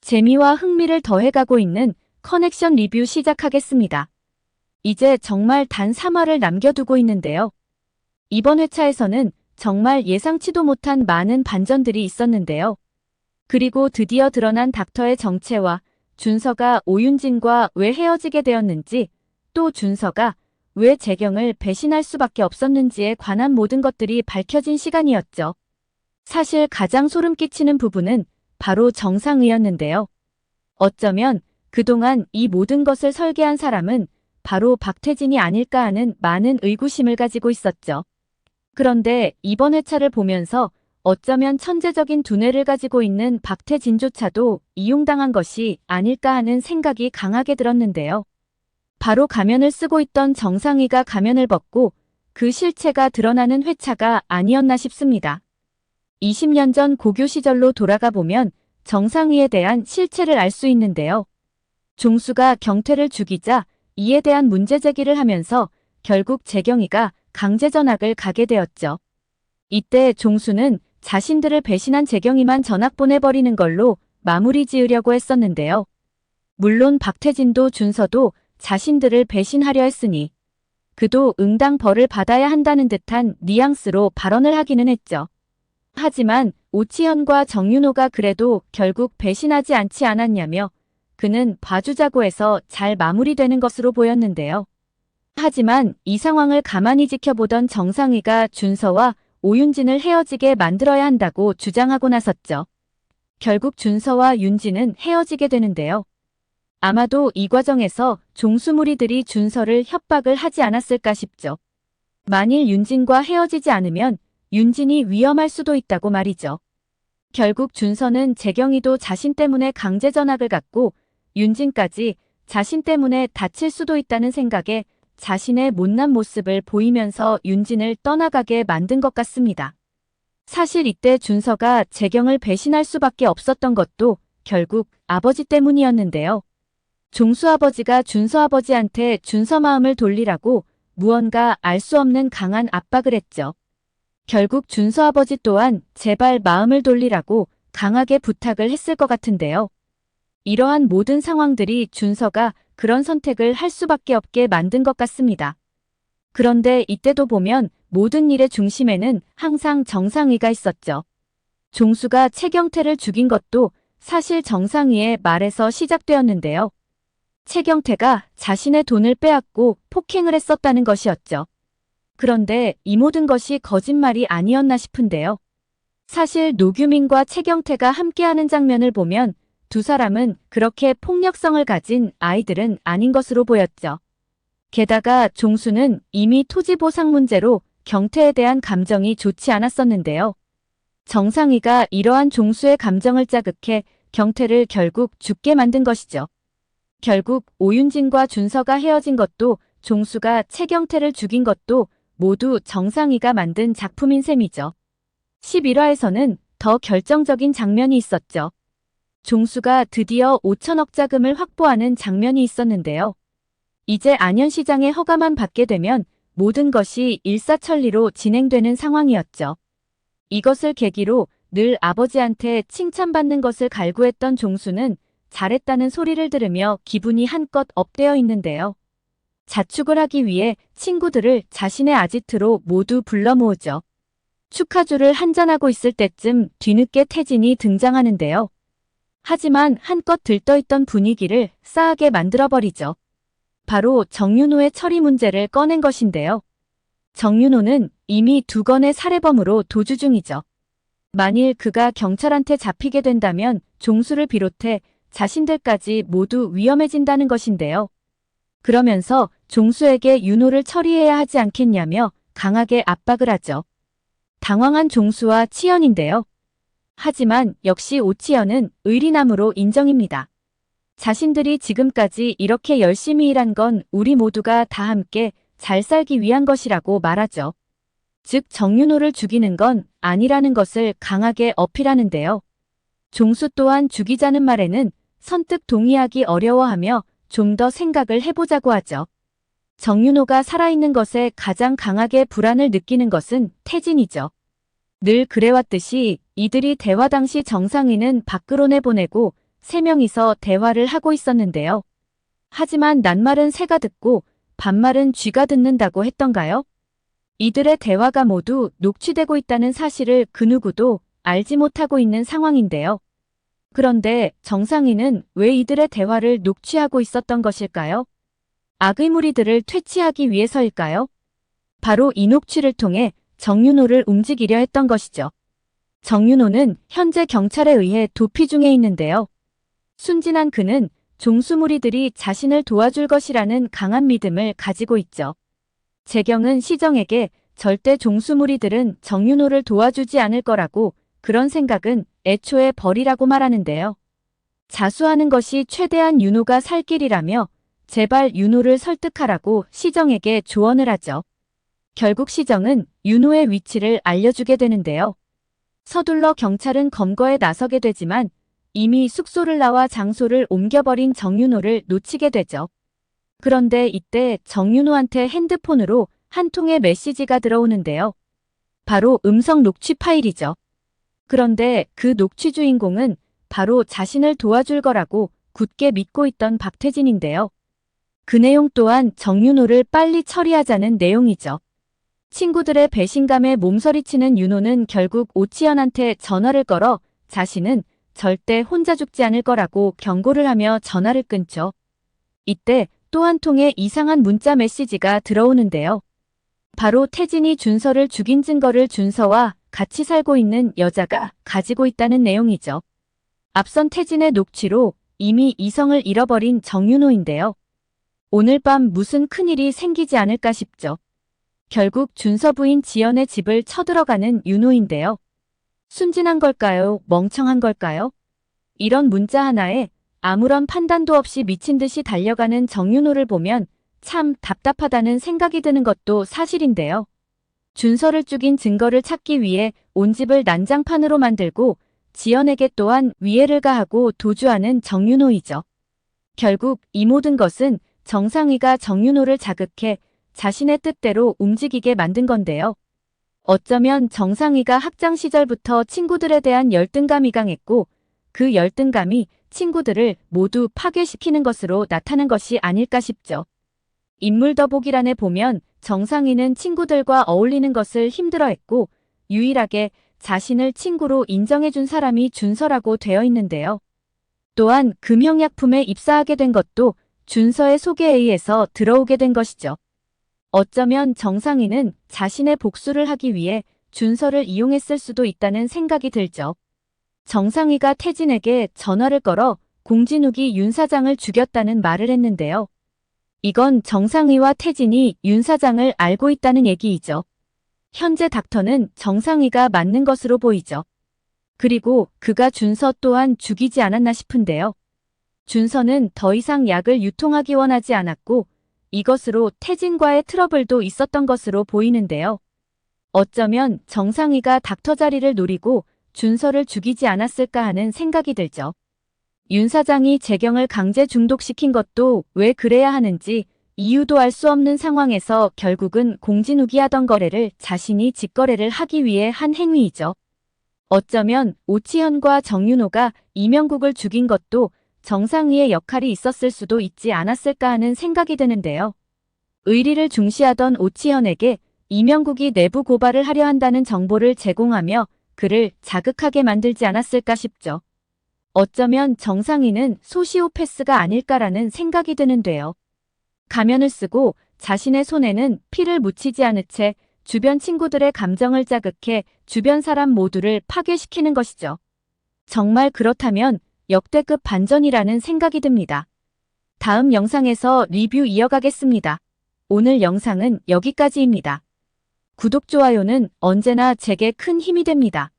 재미와 흥미를 더해가고 있는 커넥션 리뷰 시작하겠습니다. 이제 정말 단 3화를 남겨두고 있는데요. 이번 회차에서는 정말 예상치도 못한 많은 반전들이 있었는데요. 그리고 드디어 드러난 닥터의 정체와 준서가 오윤진과 왜 헤어지게 되었는지, 또 준서가 왜 재경을 배신할 수밖에 없었는지에 관한 모든 것들이 밝혀진 시간이었죠. 사실 가장 소름 끼치는 부분은 바로 정상이었는데요. 어쩌면 그동안 이 모든 것을 설계한 사람은 바로 박태진이 아닐까 하는 많은 의구심을 가지고 있었죠. 그런데 이번 회차를 보면서 어쩌면 천재적인 두뇌를 가지고 있는 박태진조차도 이용당한 것이 아닐까 하는 생각이 강하게 들었는데요. 바로 가면을 쓰고 있던 정상이가 가면을 벗고 그 실체가 드러나는 회차가 아니었나 싶습니다. 20년 전 고교 시절로 돌아가 보면 정상이에 대한 실체를 알 수 있는데요. 종수가 경태를 죽이자 이에 대한 문제 제기를 하면서 결국 재경이가 강제 전학을 가게 되었죠. 이때 종수는 자신들을 배신한 재경이만 전학 보내버리는 걸로 마무리 지으려고 했었는데요. 물론 박태진도 준서도 자신들을 배신하려 했으니 그도 응당 벌을 받아야 한다는 듯한 뉘앙스로 발언을 하기는 했죠. 하지만 오치현과 정윤호가 그래도 결국 배신하지 않지 않았냐며 그는 봐주자고 해서 잘 마무리되는 것으로 보였는데요. 하지만 이 상황을 가만히 지켜보던 정상이가 준서와 오윤진을 헤어지게 만들어야 한다고 주장하고 나섰죠. 결국 준서와 윤진은 헤어지게 되는데요. 아마도 이 과정에서 종수 무리들이 준서를 협박을 하지 않았을까 싶죠. 만일 윤진과 헤어지지 않으면 윤진이 위험할 수도 있다고 말이죠. 결국 준서는 재경이도 자신 때문에 강제 전학을 갔고 윤진까지 자신 때문에 다칠 수도 있다는 생각에 자신의 못난 모습을 보이면서 윤진을 떠나가게 만든 것 같습니다. 사실 이때 준서가 재경을 배신할 수밖에 없었던 것도 결국 아버지 때문이었는데요. 종수 아버지가 준서 아버지한테 준서 마음을 돌리라고 무언가 알 수 없는 강한 압박을 했죠. 결국 준서 아버지 또한 제발 마음을 돌리라고 강하게 부탁을 했을 것 같은데요. 이러한 모든 상황들이 준서가 그런 선택을 할 수밖에 없게 만든 것 같습니다. 그런데 이때도 보면 모든 일의 중심에는 항상 정상이가 있었죠. 종수가 최경태를 죽인 것도 사실 정상이의 말에서 시작되었는데요. 최경태가 자신의 돈을 빼앗고 폭행을 했었다는 것이었죠. 그런데 이 모든 것이 거짓말이 아니었나 싶은데요. 사실 노규민과 최경태가 함께하는 장면을 보면 두 사람은 그렇게 폭력성을 가진 아이들은 아닌 것으로 보였죠. 게다가 종수는 이미 토지 보상 문제로 경태에 대한 감정이 좋지 않았었는데요. 정상이가 이러한 종수의 감정을 자극해 경태를 결국 죽게 만든 것이죠. 결국 오윤진과 준서가 헤어진 것도 종수가 최경태를 죽인 것도 모두 정상이가 만든 작품인 셈이죠. 11화에서는 더 결정적인 장면이 있었죠. 종수가 드디어 5천억 자금을 확보하는 장면이 있었는데요. 이제 안현시장의 허가만 받게 되면 모든 것이 일사천리로 진행되는 상황이었죠. 이것을 계기로 늘 아버지한테 칭찬받는 것을 갈구했던 종수는 잘했다는 소리를 들으며 기분이 한껏 업되어 있는데요. 자축을 하기 위해 친구들을 자신의 아지트로 모두 불러 모으죠. 축하주를 한잔하고 있을 때쯤 뒤늦게 태진이 등장하는데요. 하지만 한껏 들떠있던 분위기를 싸하게 만들어버리죠. 바로 정윤호의 처리 문제를 꺼낸 것인데요. 정윤호는 이미 2건의 살해범으로 도주 중이죠. 만일 그가 경찰한테 잡히게 된다면 종수를 비롯해 자신들까지 모두 위험해진다는 것인데요. 그러면서 종수에게 윤호를 처리해야 하지 않겠냐며 강하게 압박을 하죠. 당황한 종수와 치연인데요. 하지만 역시 오치연은 의리남으로 인정입니다. 자신들이 지금까지 이렇게 열심히 일한 건 우리 모두가 다 함께 잘 살기 위한 것이라고 말하죠. 즉 정윤호를 죽이는 건 아니라는 것을 강하게 어필하는데요. 종수 또한 죽이자는 말에는 선뜻 동의하기 어려워하며 좀 더 생각을 해보자고 하죠. 정윤호가 살아있는 것에 가장 강하게 불안을 느끼는 것은 태진이죠. 늘 그래왔듯이 이들이 대화 당시 정상이는 밖으로 내보내고 세 명이서 대화를 하고 있었는데요. 하지만 낱말은 새가 듣고 반말은 쥐가 듣는다고 했던가요? 이들의 대화가 모두 녹취되고 있다는 사실을 그 누구도 알지 못하고 있는 상황인데요. 그런데 정상인은 왜 이들의 대화를 녹취하고 있었던 것일까요? 악의 무리들을 퇴치하기 위해서일까요? 바로 이 녹취를 통해 정윤호를 움직이려 했던 것이죠. 정윤호는 현재 경찰에 의해 도피 중에 있는데요. 순진한 그는 종수 무리들이 자신을 도와줄 것이라는 강한 믿음을 가지고 있죠. 재경은 시정에게 절대 종수 무리들은 정윤호를 도와주지 않을 거라고 그런 생각은 애초에 버리라고 말하는데요. 자수하는 것이 최대한 윤호가 살 길이라며 제발 윤호를 설득하라고 시정에게 조언을 하죠. 결국 시정은 윤호의 위치를 알려주게 되는데요. 서둘러 경찰은 검거에 나서게 되지만 이미 숙소를 나와 장소를 옮겨버린 정윤호를 놓치게 되죠. 그런데 이때 정윤호한테 핸드폰으로 한 통의 메시지가 들어오는데요. 바로 음성 녹취 파일이죠. 그런데 그 녹취 주인공은 바로 자신을 도와줄 거라고 굳게 믿고 있던 박태진인데요. 그 내용 또한 정윤호를 빨리 처리하자는 내용이죠. 친구들의 배신감에 몸서리치는 윤호는 결국 오치현한테 전화를 걸어 자신은 절대 혼자 죽지 않을 거라고 경고를 하며 전화를 끊죠. 이때 또 한 통의 이상한 문자 메시지가 들어오는데요. 바로 태진이 준서를 죽인 증거를 준서와 같이 살고 있는 여자가 가지고 있다는 내용이죠. 앞선 태진의 녹취로 이미 이성을 잃어버린 정윤호인데요. 오늘 밤 무슨 큰일이 생기지 않을까 싶죠. 결국 준서 부인 지연의 집을 쳐들어가는 윤호인데요. 순진한 걸까요? 멍청한 걸까요? 이런 문자 하나에 아무런 판단도 없이 미친 듯이 달려가는 정윤호를 보면 참 답답하다는 생각이 드는 것도 사실인데요. 준서를 죽인 증거를 찾기 위해 온 집을 난장판으로 만들고 지연에게 또한 위해를 가하고 도주하는 정윤호이죠. 결국 이 모든 것은 정상위가 정윤호를 자극해 자신의 뜻대로 움직이게 만든 건데요. 어쩌면 정상위가 학창 시절부터 친구들에 대한 열등감이 강했고 그 열등감이 친구들을 모두 파괴시키는 것으로 나타난 것이 아닐까 싶죠. 인물 더보기란에 보면 정상위는 친구들과 어울리는 것을 힘들어했고 유일하게 자신을 친구로 인정해준 사람이 준서라고 되어 있는데요. 또한 금형약품에 입사하게 된 것도 준서의 소개에 의해서 들어오게 된 것이죠. 어쩌면 정상위는 자신의 복수를 하기 위해 준서를 이용했을 수도 있다는 생각이 들죠. 정상위가 태진에게 전화를 걸어 공진욱이 윤 사장을 죽였다는 말을 했는데요. 이건 정상위와 태진이 윤 사장을 알고 있다는 얘기이죠. 현재 닥터는 정상위가 맞는 것으로 보이죠. 그리고 그가 준서 또한 죽이지 않았나 싶은데요. 준서는 더 이상 약을 유통하기 원하지 않았고 이것으로 태진과의 트러블도 있었던 것으로 보이는데요. 어쩌면 정상위가 닥터 자리를 노리고 준서를 죽이지 않았을까 하는 생각이 들죠. 윤 사장이 재경을 강제 중독시킨 것도 왜 그래야 하는지 이유도 알 수 없는 상황에서 결국은 공진욱이 하던 거래를 자신이 직거래를 하기 위해 한 행위이죠. 어쩌면 오치현과 정윤호가 이명국을 죽인 것도 정상위의 역할이 있었을 수도 있지 않았을까 하는 생각이 드는데요. 의리를 중시하던 오치현에게 이명국이 내부 고발을 하려 한다는 정보를 제공하며 그를 자극하게 만들지 않았을까 싶죠. 어쩌면 정상위는 소시오패스가 아닐까라는 생각이 드는데요. 가면을 쓰고 자신의 손에는 피를 묻히지 않은 채 주변 친구들의 감정을 자극해 주변 사람 모두를 파괴시키는 것이죠. 정말 그렇다면 역대급 반전이라는 생각이 듭니다. 다음 영상에서 리뷰 이어가겠습니다. 오늘 영상은 여기까지입니다. 구독, 좋아요는 언제나 제게 큰 힘이 됩니다.